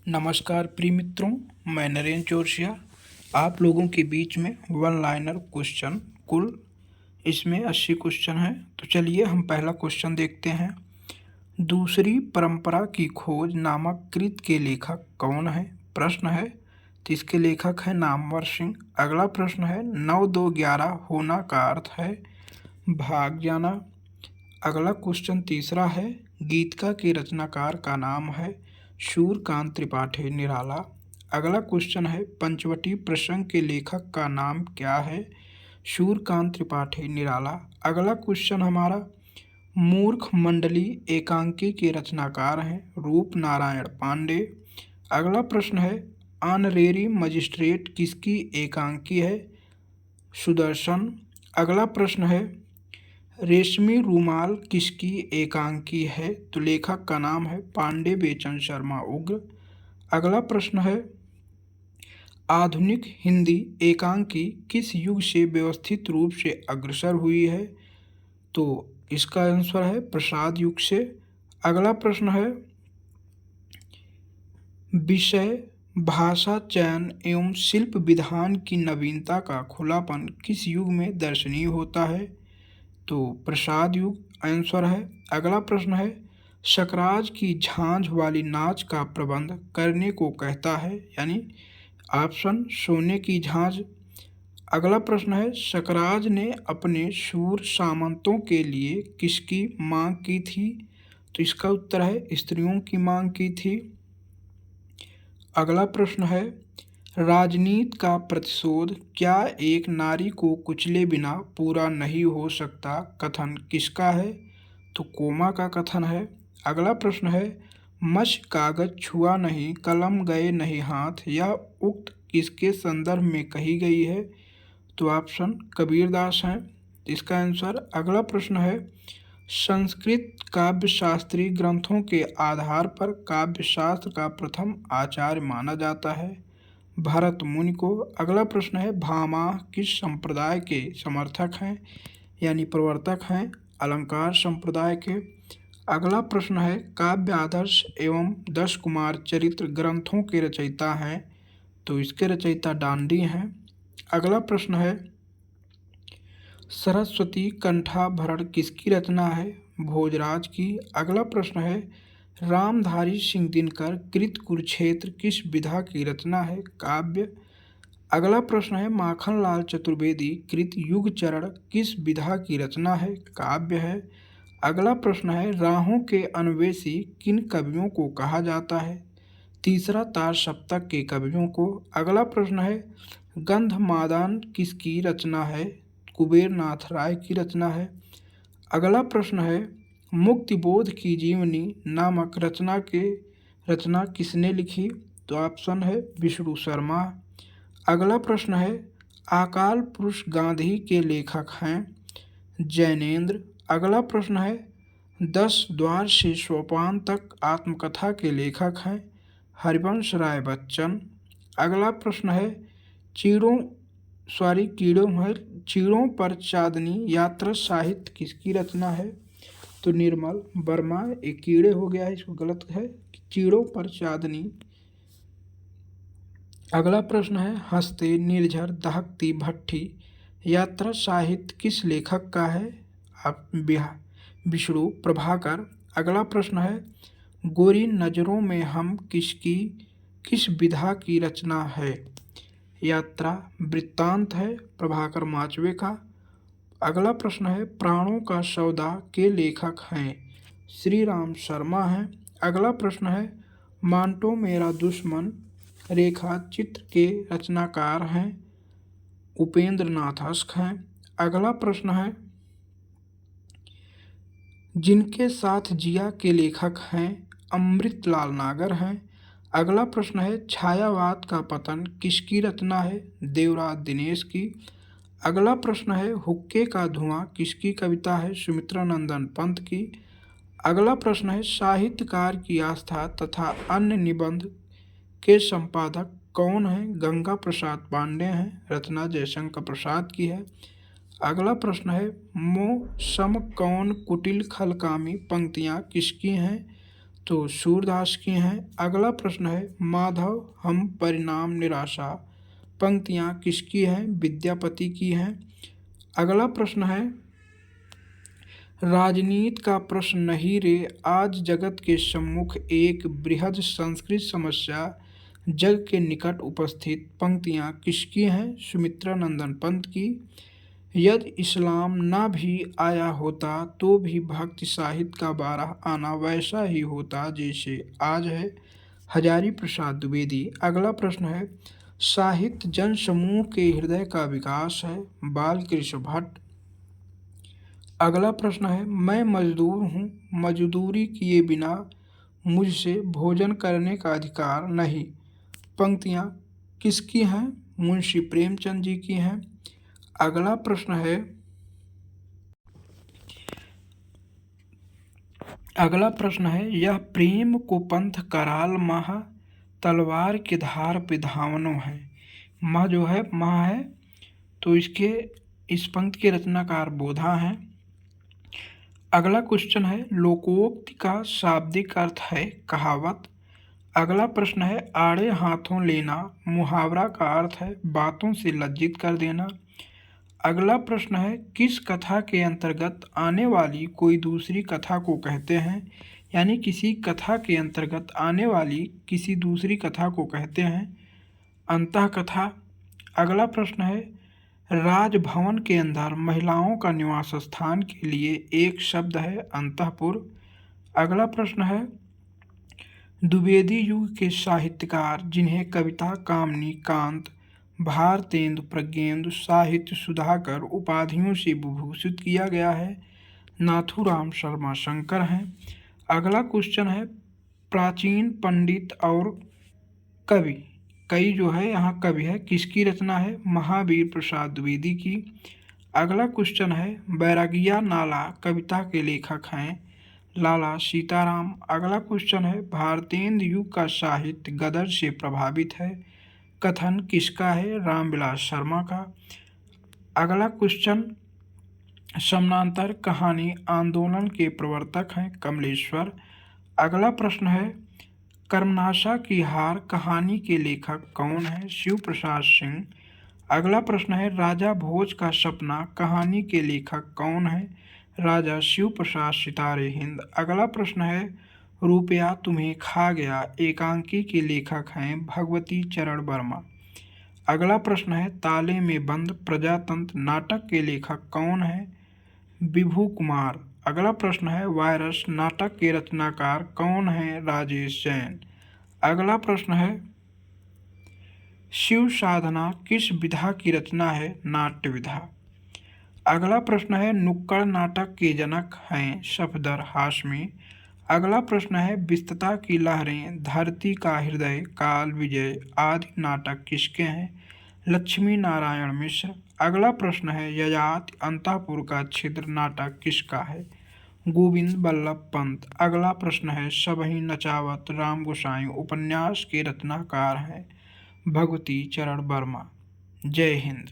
नमस्कार प्रिय मित्रों, मैं नरेंद्र चौरसिया आप लोगों के बीच में वन लाइनर क्वेश्चन कुल इसमें 80 क्वेश्चन हैं। तो चलिए हम पहला क्वेश्चन देखते हैं। दूसरी परंपरा की खोज नामक कृत के लेखक कौन है? प्रश्न है। तो इसके लेखक है नामवर सिंह। अगला प्रश्न है 9 2 11 होना का अर्थ है भाग जाना। अगला क्वेश्चन तीसरा है गीतिका के रचनाकार का नाम है सूर्यकांत त्रिपाठी निराला। अगला क्वेश्चन है पंचवटी प्रसंग के लेखक का नाम क्या है? सूर्यकांत त्रिपाठी निराला। अगला क्वेश्चन हमारा मूर्ख मंडली एकांकी के रचनाकार हैं रूप नारायण पांडे। अगला प्रश्न है ऑनरेरी मजिस्ट्रेट किसकी एकांकी है? सुदर्शन। अगला प्रश्न है रेशमी रूमाल किसकी एकांकी है? तो लेखक का नाम है पांडे बेचन शर्मा उग्र। अगला प्रश्न है आधुनिक हिंदी एकांकी किस युग से व्यवस्थित रूप से अग्रसर हुई है? तो इसका आंसर है प्रसाद युग से। अगला प्रश्न है विषय भाषा चयन एवं शिल्प विधान की नवीनता का खुलापन किस युग में दर्शनीय होता है? तो प्रसाद युग आंसर है। अगला प्रश्न है शकराज की झांझ वाली नाच का प्रबंध करने को कहता है, यानी ऑप्शन सोने की झांझ। अगला प्रश्न है शकराज ने अपने शूर सामंतों के लिए किसकी मांग की थी? तो इसका उत्तर है स्त्रियों की मांग की थी। अगला प्रश्न है राजनीति का प्रतिशोध क्या एक नारी को कुचले बिना पूरा नहीं हो सकता कथन किसका है? तो कोमा का कथन है। अगला प्रश्न है मश कागज छुआ नहीं कलम गए नहीं हाथ यह उक्त किसके संदर्भ में कही गई है? तो ऑप्शन कबीरदास हैं। इसका आंसर। अगला प्रश्न है संस्कृत काव्यशास्त्री ग्रंथों के आधार पर काव्यशास्त्र का प्रथम आचार्य माना जाता है भरत मुनि को। अगला प्रश्न है भामा किस संप्रदाय के समर्थक हैं, यानी प्रवर्तक हैं? अलंकार संप्रदाय के। अगला प्रश्न है काव्य आदर्श एवं 10 कुमार चरित्र ग्रंथों के रचयिता हैं? तो इसके रचयिता डांडी हैं। अगला प्रश्न है सरस्वती कंठाभरण किसकी रचना है? भोजराज की। अगला प्रश्न है रामधारी सिंह दिनकर कृत कुरुक्षेत्र किस विधा की रचना है? काव्य। अगला प्रश्न है माखनलाल चतुर्वेदी कृत युग चरण किस विधा की रचना है? काव्य है। अगला प्रश्न है राहों के अन्वेषी किन कवियों को कहा जाता है? तीसरा तार सप्तक के कवियों को। अगला प्रश्न है गंधमादन किसकी रचना है? कुबेर नाथ राय की रचना है। अगला प्रश्न है मुक्तिबोध की जीवनी नामक रचना किसने लिखी? तो ऑप्शन है विष्णु शर्मा। अगला प्रश्न है अकाल पुरुष गांधी के लेखक हैं जैनेन्द्र। अगला प्रश्न है 10 द्वार से सोपान तक आत्मकथा के लेखक हैं हरिवंश राय बच्चन। अगला प्रश्न है चीड़ों पर चांदनी यात्रा साहित्य किसकी रचना है? तो निर्मल वर्मा। एक कीड़े हो गया है, इसको गलत है, चीड़ों पर चांदनी। अगला प्रश्न है हंसते निर्झर दहकती भट्ठी यात्रा साहित्य किस लेखक का है? आप विष्णु प्रभाकर। अगला प्रश्न है गोरी नजरों में हम किस विधा की रचना है? यात्रा वृत्तांत है प्रभाकर माचवे का। अगला प्रश्न है प्राणों का सौदा के लेखक हैं श्री राम शर्मा हैं। अगला प्रश्न है मांटो मेरा दुश्मन रेखा चित्र के रचनाकार हैं उपेंद्र नाथ अस्क हैं। अगला प्रश्न है जिनके साथ जिया के लेखक हैं अमृतलाल नागर हैं। अगला प्रश्न है छायावाद का पतन किसकी रचना है? देवराज दिनेश की। अगला प्रश्न है हुक्के का धुआं किसकी कविता है? सुमित्रा नंदन पंत की। अगला प्रश्न है साहित्यकार की आस्था तथा अन्य निबंध के संपादक कौन हैं? गंगा प्रसाद पांडे हैं। रचना जयशंकर प्रसाद की है। अगला प्रश्न है मो सम कौन कुटिल खलकामी पंक्तियाँ किसकी हैं? तो सूरदास की हैं। अगला प्रश्न है माधव हम परिणाम निराशा, पंक्तियाँ किसकी हैं? विद्यापति की हैं। अगला प्रश्न है राजनीति का प्रश्न नहीं रे, आज जगत के सम्मुख एक बृहद संस्कृत समस्या जग के निकट उपस्थित, पंक्तियाँ किसकी हैं? सुमित्रा नंदन पंत की। यदि इस्लाम ना भी आया होता तो भी भक्ति साहित्य का बारह आना वैसा ही होता जैसे आज है, हजारी प्रसाद द्विवेदी। अगला प्रश्न है साहित्य जन समूह के हृदय का विकास है, बालकृष्ण भट्ट। अगला प्रश्न है मैं मजदूर हूँ, मजदूरी किए बिना मुझसे भोजन करने का अधिकार नहीं, पंक्तियाँ किसकी हैं? मुंशी प्रेमचंद जी की हैं। अगला प्रश्न है यह प्रेम को पंथ कराल महा, तलवार के धार पे धावनो है। मह जो है मह है तो इस पंक्ति के रचनाकार बोधा हैं। अगला क्वेश्चन है लोकोक्ति का शाब्दिक अर्थ है कहावत। अगला प्रश्न है आड़े हाथों लेना, मुहावरा का अर्थ है बातों से लज्जित कर देना। अगला प्रश्न है किस कथा के अंतर्गत आने वाली कोई दूसरी कथा को कहते हैं? यानी किसी कथा के अंतर्गत आने वाली किसी दूसरी कथा को कहते हैं अंतः कथा। अगला प्रश्न है राजभवन के अंदर महिलाओं का निवास स्थान के लिए एक शब्द है अंतःपुर। अगला प्रश्न है द्विवेदी युग के साहित्यकार जिन्हें कविता कामनी कांत, भारतेंदु, प्रज्ञेंदु, साहित्य सुधाकर उपाधियों से विभूषित किया गया है, नाथूराम शर्मा शंकर हैं। अगला क्वेश्चन है प्राचीन पंडित और कवि, कई जो है यहाँ कवि है, किसकी रचना है? महावीर प्रसाद द्विवेदी की। अगला क्वेश्चन है बैरागिया नाला कविता के लेखक हैं लाला सीताराम। अगला क्वेश्चन है भारतेंदु युग का साहित्य गदर से प्रभावित है, कथन किसका है? रामविलास शर्मा का। अगला क्वेश्चन समानांतर कहानी आंदोलन के प्रवर्तक हैं कमलेश्वर। अगला प्रश्न है कर्मनाशा की हार कहानी के लेखक कौन है? शिव प्रसाद सिंह। अगला प्रश्न है राजा भोज का सपना कहानी के लेखक कौन है? राजा शिव प्रसाद सितारे हिंद। अगला प्रश्न है रुपया तुम्हें खा गया एकांकी के लेखक हैं भगवती चरण वर्मा। अगला प्रश्न है ताले में बंद प्रजातंत्र नाटक के लेखक कौन है? विभू कुमार। अगला प्रश्न है वायरस नाटक के रचनाकार कौन है? राजेश जैन। अगला प्रश्न है शिव साधना किस विधा की रचना है? नाट्य विधा। अगला प्रश्न है नुक्कड़ नाटक के जनक हैं सफदर हाशमी। अगला प्रश्न है विस्तता की लहरें, धरती का हृदय, काल विजय आदि नाटक किसके हैं? लक्ष्मी नारायण मिश्र। अगला प्रश्न है ययाति अंतःपुर का छिद्र नाटक किसका है? गोविंद बल्लभ पंत। अगला प्रश्न है सबही नचावत राम गोसाई उपन्यास के रचनाकार हैं भगवती चरण वर्मा। जय हिंद।